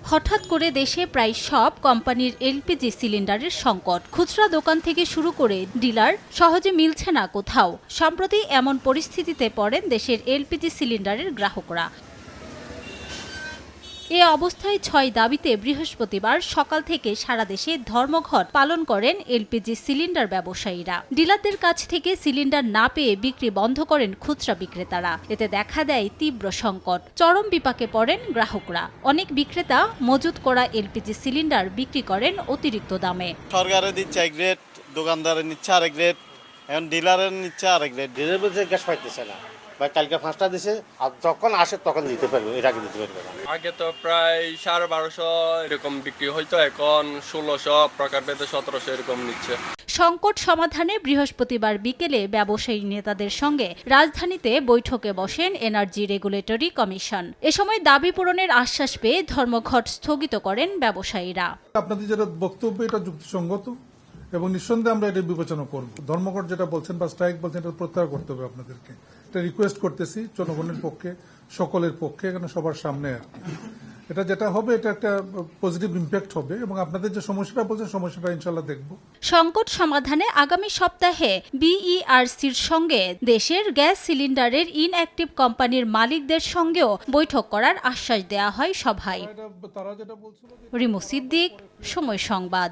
হঠাৎ করে দেশে প্রায় সব কোম্পানির এলপিজি সিলিন্ডারের সংকট। খুচরা দোকান থেকে শুরু করে ডিলার সহজে মিলছে না কোথাও। সম্প্রতি এমন পরিস্থিতিতে পড়েন দেশের এলপিজি সিলিন্ডারের গ্রাহকরা। এ অবস্থায় ৬ দাবিতে বৃহস্পতিবার সকাল থেকে সারা দেশে ধর্মঘট পালন করেন এলপিজি সিলিন্ডার ব্যবসায়ীরা। ডিলারদের কাছ থেকে সিলিন্ডার না পেয়ে বিক্রি বন্ধ করেন খুচরা বিক্রেতারা। এতে দেখা দেয় তীব্র সংকট। চরম বিপাকে পড়েন গ্রাহকরা। অনেক বিক্রেতা মজুত করা এলপিজি সিলিন্ডার বিক্রি করেন অতিরিক্ত দামে। সরকারে দিচ্ছে এক রেট, দোকানদারের নিচ্ছে আরেক রেট, এখন ডিলারের নিচ্ছে আরেক রেট। ডিলার বলছে গ্যাস পাইতেছে না, বা কালকে 5টা দিছে, আর যখন আসে তখন দিতে পারবে, এর আগে দিতে পারবে না। আগে তো প্রায় 1250 এরকম বিক্রি হইতো, এখন 1600 প্রকার ভেদে 1700 এরকম নিচ্ছে। সংকট সমাধানে বৃহস্পতিবার বিকেলে ব্যবসায়ী নেতাদের সঙ্গে রাজধানীতে বৈঠকে বসেন এনার্জি রেগুলেটরি কমিশন। এ সময় দাবি পূরণের আশ্বাস পেয়ে ধর্মঘট স্থগিত করেন ব্যবসায়ীরা। আপনাদের যেটা বক্তব্য এটা যুক্তিসঙ্গত এবং নিঃসন্দেহে আমরা এটা বিবেচনা করব। ধর্মঘট যেটা বলছেন বা স্ট্রাইক বলছেন এটা প্রত্যাহার করতে হবে আপনাদেরকে। এটা রিকোয়েস্ট করতেছি জনগণের পক্ষে, সকলের পক্ষে, এখানে সবার সামনে আর কি। এটা যেটা হবে এটা একটা পজিটিভ ইম্প্যাক্ট হবে এবং আপনাদের যে সমস্যাটা বলছেন সমস্যাটা ইনশাল্লাহ দেখব। সংকট সমাধানে আগামী সপ্তাহে বিইআরসির সঙ্গে দেশের গ্যাস সিলিন্ডারের ইনঅ্যাক্টিভ কোম্পানির মালিকদের সঙ্গেও বৈঠক করার আশ্বাস দেওয়া হয় সভায়। রিমু সিদ্দিক, সময় সংবাদ।